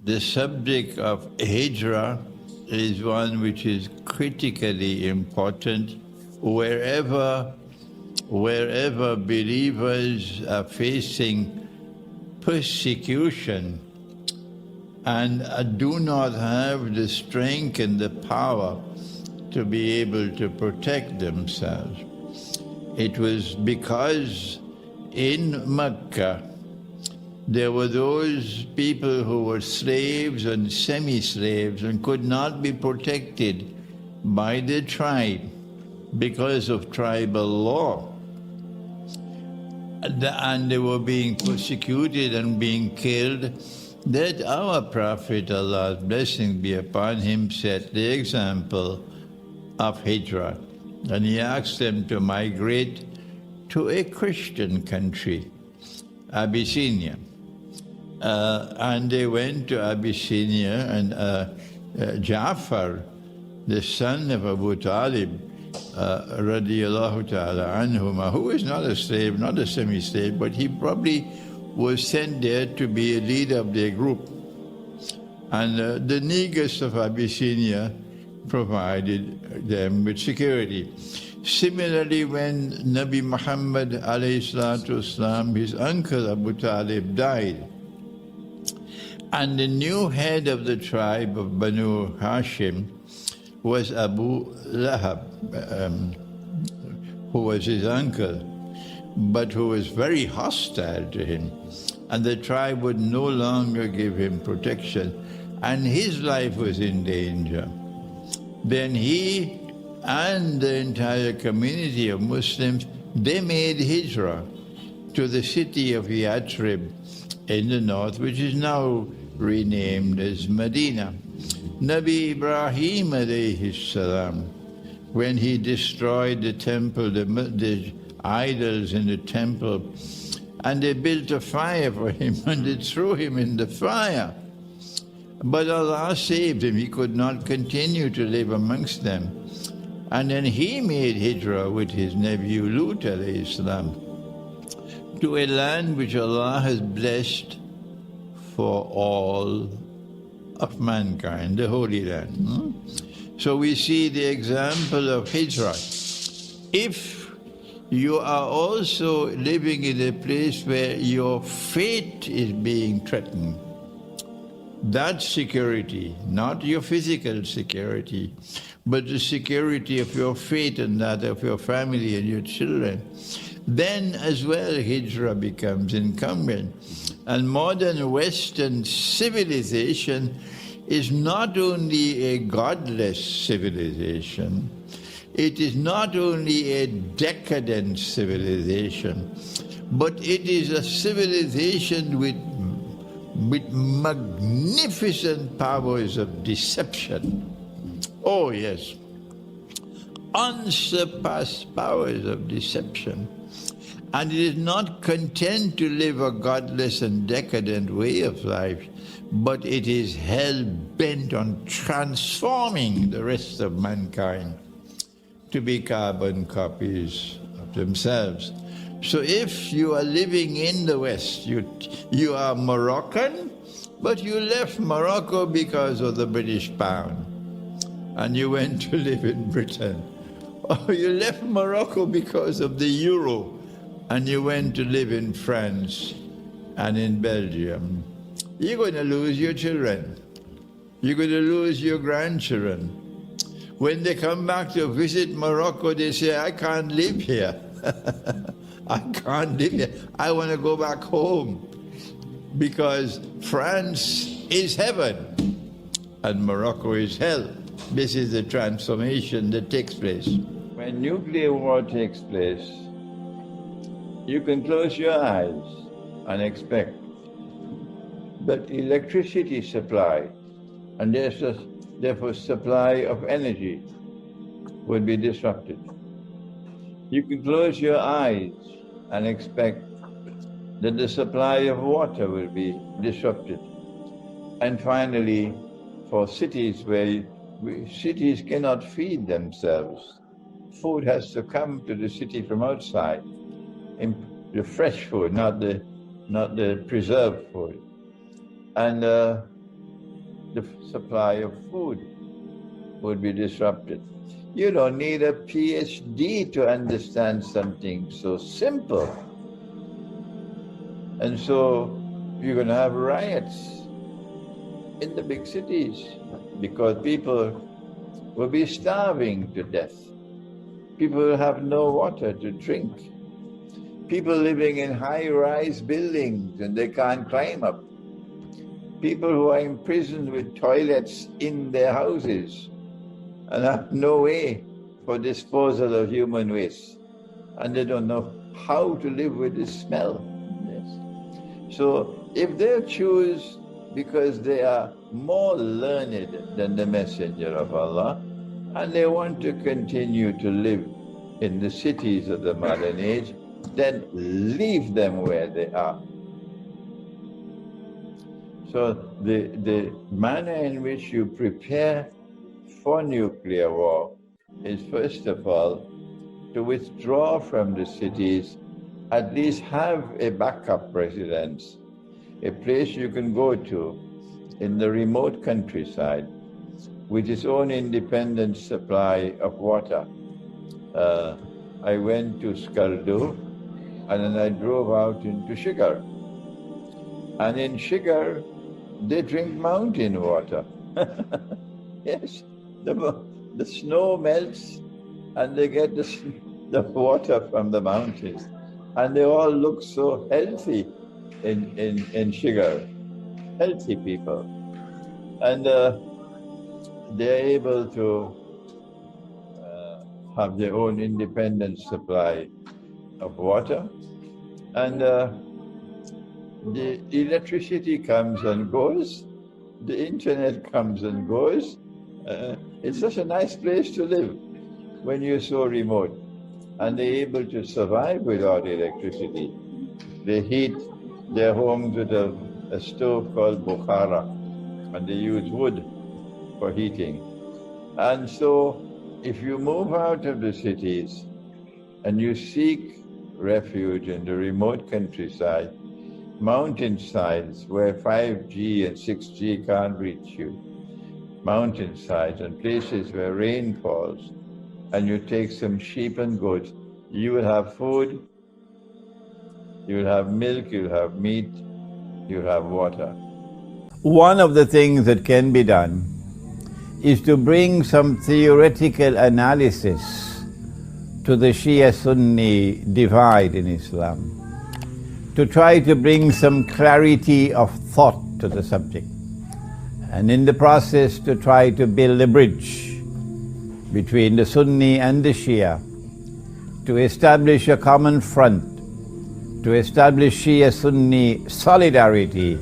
The subject of Hijrah is one which is critically important wherever believers are facing persecution and do not have the strength and the power to be able to protect themselves. It was because in Mecca there were those people who were slaves and semi-slaves and could not be protected by the tribe because of tribal law. And they were being persecuted and being killed, that our Prophet, Allah's blessing be upon him, set the example of Hijrah. And he asked them to migrate to a Christian country, Abyssinia. And they went to Abyssinia, and Ja'far, the son of Abu Talib, radiallahu ta'ala anhuma, who is not a slave, not a semi-slave, but he probably was sent there to be a leader of their group. And the negus of Abyssinia provided them with security. Similarly, when Nabi Muhammad alayhi salatu wasalam, his uncle Abu Talib, died, and the new head of the tribe of Banu Hashim was Abu Lahab, who was his uncle, but who was very hostile to him. And the tribe would no longer give him protection, and his life was in danger. Then he and the entire community of Muslims, they made Hijrah to the city of Yathrib in the north, which is now renamed as Medina. Nabi Ibrahim alayhi salam, when he destroyed the temple, the idols in the temple, and they built a fire for him and they threw him in the fire. But Allah saved him. He could not continue to live amongst them. And then he made Hijrah with his nephew Lut alayhi salam to a land which Allah has blessed for all of mankind, the Holy Land. So we see the example of Hijrah. If you are also living in a place where your fate is being threatened, that security, not your physical security, but the security of your fate and that of your family and your children, then as well Hijrah becomes incumbent. And modern Western civilization is not only a godless civilization, it is not only a decadent civilization, but it is a civilization with magnificent powers of deception. Oh yes, unsurpassed powers of deception. And it is not content to live a godless and decadent way of life, but it is hell-bent on transforming the rest of mankind to be carbon copies of themselves. So if you are living in the West, you are Moroccan, but you left Morocco because of the British pound, and you went to live in Britain. Or you left Morocco because of the euro, and you went to live in France and in Belgium. You're going to lose your children. You're going to lose your grandchildren. When they come back to visit Morocco, they say, I can't live here. I can't live here. I want to go back home, because France is heaven and Morocco is hell. This is the transformation that takes place. When nuclear war takes place, you can close your eyes and expect that electricity supply and therefore supply of energy would be disrupted. You can close your eyes and expect that the supply of water will be disrupted. And finally, for cities where cities cannot feed themselves, food has to come to the city from outside, the fresh food, not the preserved food. And the supply of food would be disrupted. You don't need a PhD to understand something so simple. And so you're going to have riots in the big cities because people will be starving to death. People will have no water to drink. People living in high-rise buildings and they can't climb up. People who are imprisoned with toilets in their houses and have no way for disposal of human waste. And they don't know how to live with the smell. Yes. So if they choose, because they are more learned than the Messenger of Allah, and they want to continue to live in the cities of the modern age, then leave them where they are. So the manner in which you prepare for nuclear war is, first of all, to withdraw from the cities, at least have a backup residence, a place you can go to in the remote countryside with its own independent supply of water. I went to Skardu and then I drove out into Shigar. And in Shigar, they drink mountain water. Yes, the snow melts and they get the water from the mountains. And they all look so healthy in Shigar, healthy people. And they're able to have their own independent supply of water. And the electricity comes and goes, the internet comes and goes. It's such a nice place to live when you're so remote. And they're able to survive without electricity. They heat their homes with a stove called Bukhara, and they use wood for heating. And so if you move out of the cities and you seek refuge in the remote countryside, mountainsides where 5G and 6G can't reach you, mountainsides and places where rain falls, and you take some sheep and goats, you will have food, you will have milk, you'll have meat, you'll have water. One of the things that can be done is to bring some theoretical analysis to the Shia-Sunni divide in Islam, to try to bring some clarity of thought to the subject, and in the process to try to build a bridge between the Sunni and the Shia, to establish a common front, to establish Shia-Sunni solidarity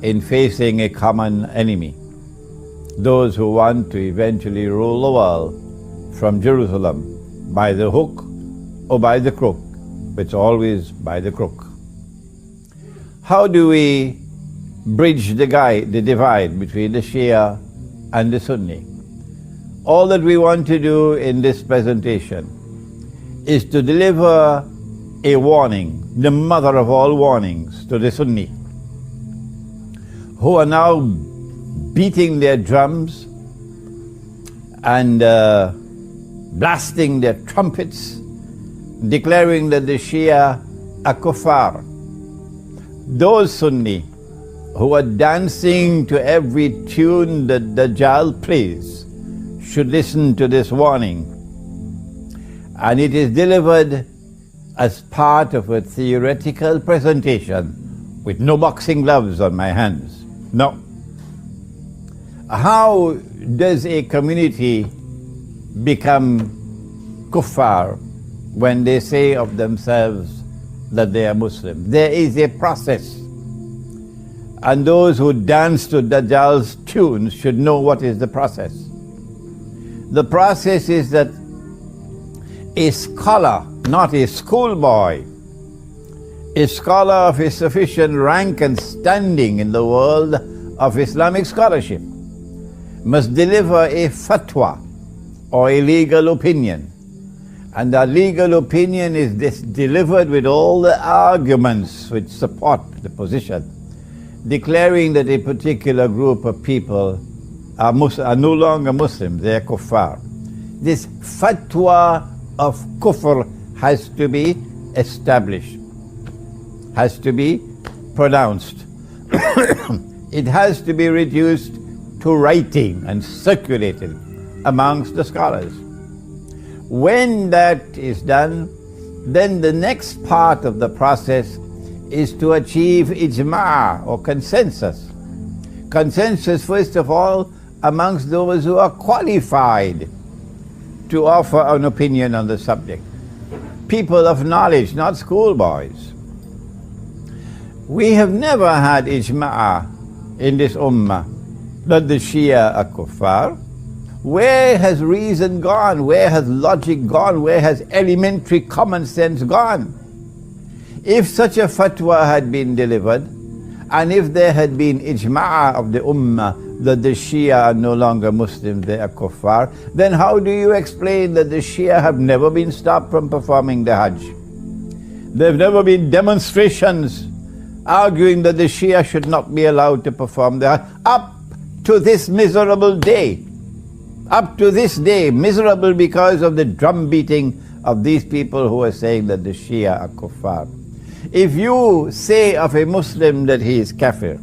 in facing a common enemy, those who want to eventually rule the world from Jerusalem by the hook or by the crook, but it's always by the crook. How do we bridge the divide between the Shia and the Sunni? All that we want to do in this presentation is to deliver a warning, the mother of all warnings, to the Sunni, who are now beating their drums and blasting their trumpets, declaring that the Shia are kuffar. Those Sunni who are dancing to every tune that Dajjal plays should listen to this warning. And it is delivered as part of a theoretical presentation with no boxing gloves on my hands. No. How does a community become kuffar when they say of themselves that they are Muslim? There is a process. And those who dance to Dajjal's tunes should know what is the process. The process is that a scholar, not a schoolboy, a scholar of a sufficient rank and standing in the world of Islamic scholarship, must deliver a fatwa or a legal opinion. And that legal opinion is delivered with all the arguments which support the position. declaring that a particular group of people are no longer Muslims, they are kuffar. This fatwa of kufr has to be established, has to be pronounced. It has to be reduced to writing and circulated amongst the scholars. When that is done, then the next part of the process is to achieve ijma' or consensus. Consensus, first of all, amongst those who are qualified to offer an opinion on the subject. People of knowledge, not schoolboys. We have never had ijma' in this ummah that the Shia are kuffar. Where has reason gone? Where has logic gone? Where has elementary common sense gone? If such a fatwa had been delivered, and if there had been ijma' of the ummah that the Shia are no longer Muslims, they are kuffar, then how do you explain that the Shia have never been stopped from performing the Hajj? There have never been demonstrations arguing that the Shia should not be allowed to perform the Hajj, up to this miserable day. Up to this day, miserable because of the drum beating of these people who are saying that the Shia are kuffar. If you say of a Muslim that he is kafir,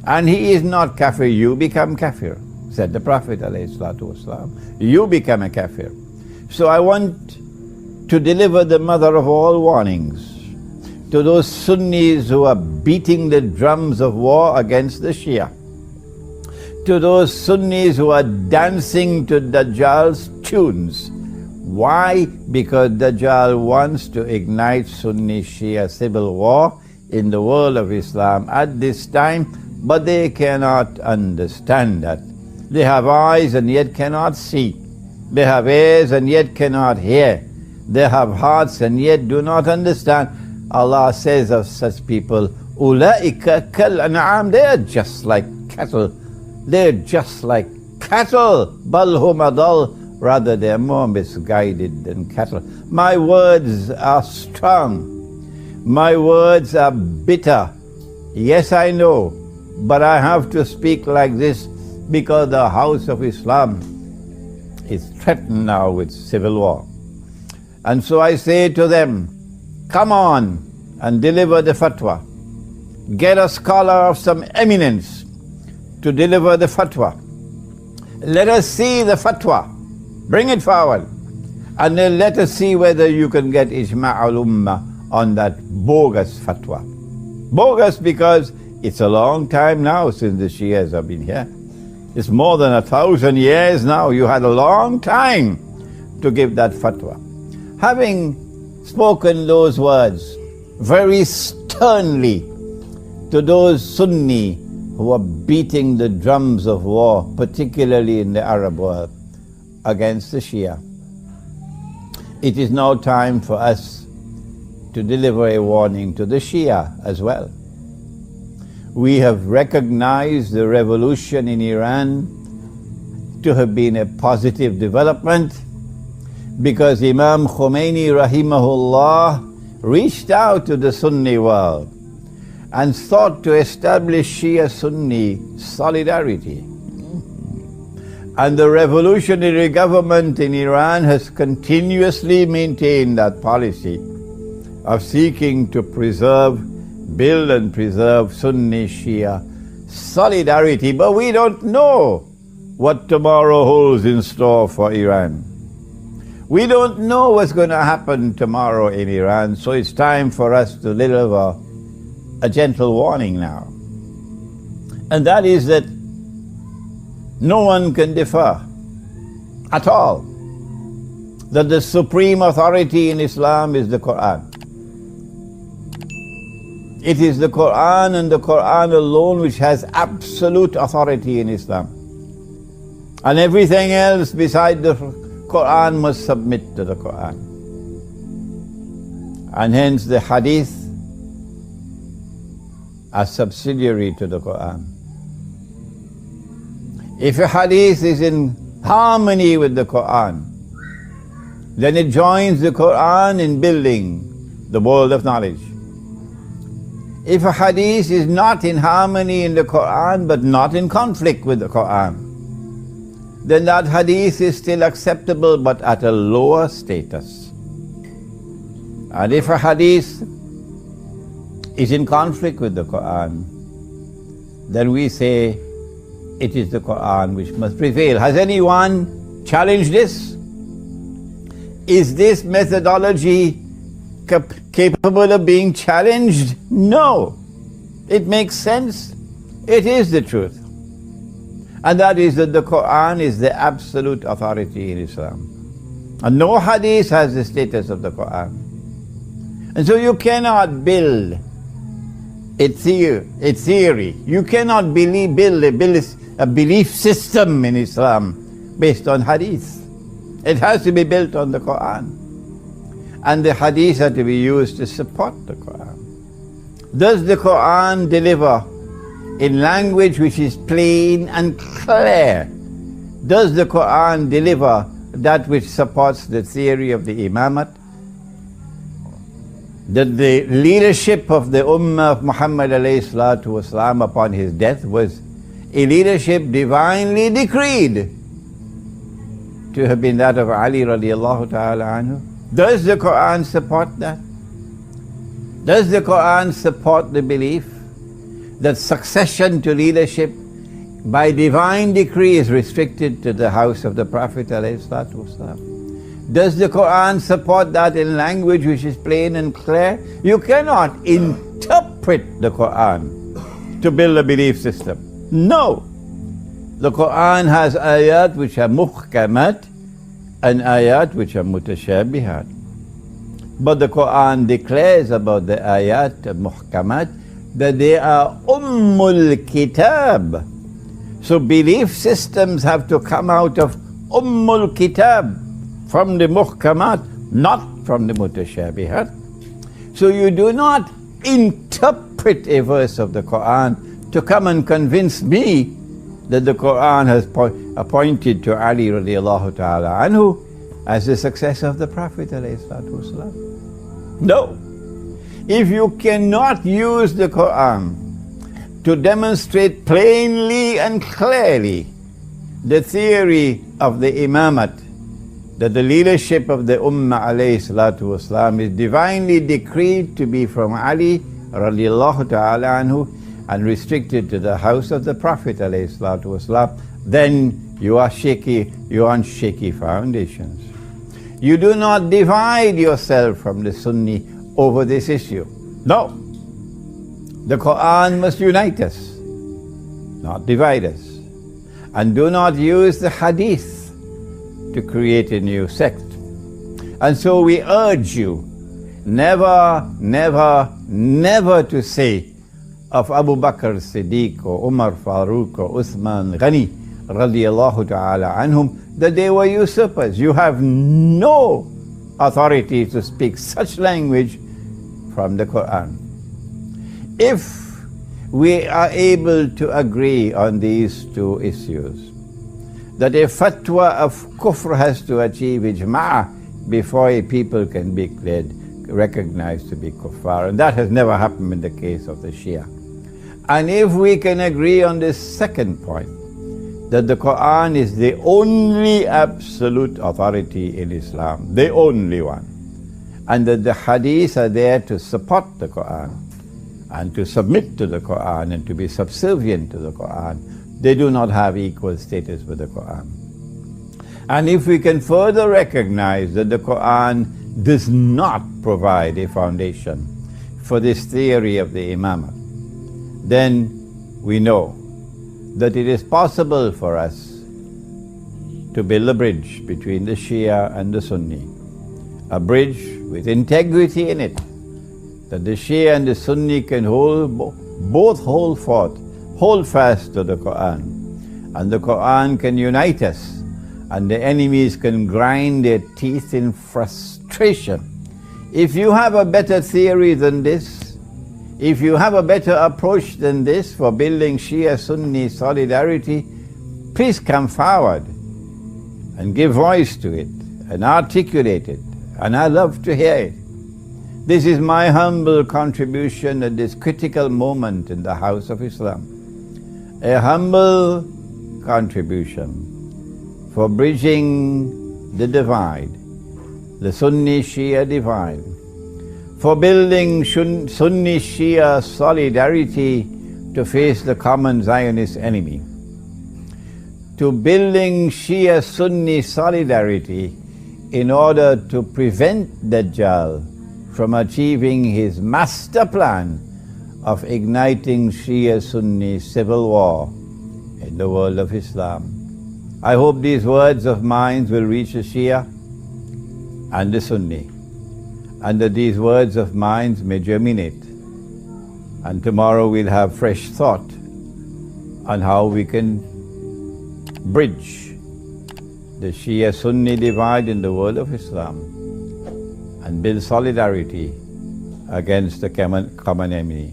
and he is not kafir, you become kafir, said the Prophet ﷺ. You become a kafir. So I want to deliver the mother of all warnings to those Sunnis who are beating the drums of war against the Shia, to those Sunnis who are dancing to Dajjal's tunes. Why? Because Dajjal wants to ignite Sunni-Shia civil war in the world of Islam at this time, but they cannot understand that. They have eyes and yet cannot see. They have ears and yet cannot hear. They have hearts and yet do not understand. Allah says of such people, "Ulaika kal an'am," they are just like cattle. They're just like cattle. Bal hum adal, rather they are more misguided than cattle. My words are strong. My words are bitter. Yes, I know, but I have to speak like this because the house of Islam is threatened now with civil war. And so I say to them, come on and deliver the fatwa. Get a scholar of some eminence to deliver the fatwa. Let us see the fatwa. Bring it forward. And then let us see whether you can get ijma' al-ummah on that bogus fatwa. Bogus because it's a long time now since the Shias have been here. It's more than 1,000 years now. You had a long time to give that fatwa. Having spoken those words very sternly to those Sunni who are beating the drums of war, particularly in the Arab world, against the Shia, it is now time for us to deliver a warning to the Shia as well. We have recognized the revolution in Iran to have been a positive development because Imam Khomeini rahimahullah reached out to the Sunni world and sought to establish Shia-Sunni solidarity. And the revolutionary government in Iran has continuously maintained that policy of seeking to build and preserve Sunni-Shia solidarity. But we don't know what tomorrow holds in store for Iran. We don't know what's going to happen tomorrow in Iran, so it's time for us to deliver a gentle warning now. And that is that no one can differ at all that the supreme authority in Islam is the Quran. It is the Quran and the Quran alone which has absolute authority in Islam. And everything else beside the Quran must submit to the Quran. And hence the hadith are subsidiary to the Quran. If a hadith is in harmony with the Quran, then it joins the Quran in building the world of knowledge. If a hadith is not in harmony in the Quran but not in conflict with the Quran, then that hadith is still acceptable but at a lower status. And if a hadith is in conflict with the Quran, then we say it is the Quran which must prevail. Has anyone challenged this? Is this methodology capable of being challenged? No. It makes sense. It is the truth. And that is that the Quran is the absolute authority in Islam. And no hadith has the status of the Quran. And so you cannot build a theory. You cannot build a belief system in Islam based on hadith. It has to be built on the Quran. And the hadith are to be used to support the Quran. Does the Quran deliver in language which is plain and clear? Does the Quran deliver that which supports the theory of the Imamate? That the leadership of the Ummah of Muhammad alayhi salatu wasalam upon his death was a leadership divinely decreed to have been that of Ali radiallahu ta'ala anhu. Does the Quran support that? Does the Quran support the belief that succession to leadership by divine decree is restricted to the house of the Prophet alayhi salatu wasalam? Does the Quran support that in language which is plain and clear? You cannot interpret the Quran to build a belief system. No. The Quran has ayat which are muhkamat and ayat which are mutashabihat. But the Quran declares about the ayat muhkamat that they are ummul kitab. So belief systems have to come out of ummul kitab, from the muhkamat, not from the mutashabihat. So you do not interpret a verse of the Quran to come and convince me that the Quran has appointed to Ali radiallahu ta'ala anhu as the successor of the Prophet alayhi salatu wasalam. No. If you cannot use the Quran to demonstrate plainly and clearly the theory of the Imamate, that the leadership of the Ummah alayhi salatu wasalam is divinely decreed to be from Ali radiallahu ta'ala anhu and restricted to the house of the Prophet alayhi salatu wasalam, then you are on shaky foundations. You do not divide yourself from the Sunni over this issue. No. The Quran must unite us, not divide us. And do not use the hadith to create a new sect. And so we urge you never, never, never to say of Abu Bakr Siddiq or Umar Farooq or Uthman Ghani radiallahu ta'ala anhum that they were usurpers. You have no authority to speak such language from the Quran. If we are able to agree on these two issues, that a fatwa of kufr has to achieve ijma' before a people can be recognized to be kuffar, and that has never happened in the case of the Shia. And if we can agree on this second point, that the Quran is the only absolute authority in Islam, the only one, and that the hadiths are there to support the Quran and to submit to the Quran and to be subservient to the Quran, they do not have equal status with the Quran. And if we can further recognize that the Quran does not provide a foundation for this theory of the Imamah, then we know that it is possible for us to build a bridge between the Shia and the Sunni, a bridge with integrity in it, that the Shia and the Sunni can both hold fast to the Quran, and the Quran can unite us, and the enemies can grind their teeth in frustration. If you have a better theory than this, if you have a better approach than this for building Shia-Sunni solidarity, please come forward and give voice to it and articulate it, and I love to hear it. This is my humble contribution at this critical moment in the House of Islam. A humble contribution for bridging the divide, the Sunni-Shia divide, for building Sunni-Shia solidarity to face the common Zionist enemy, to building Shia-Sunni solidarity in order to prevent Dajjal from achieving his master plan of igniting Shia-Sunni civil war in the world of Islam. I hope these words of mine will reach the Shia and the Sunni, and that these words of mine may germinate. And tomorrow we'll have fresh thought on how we can bridge the Shia-Sunni divide in the world of Islam and build solidarity against the common enemy.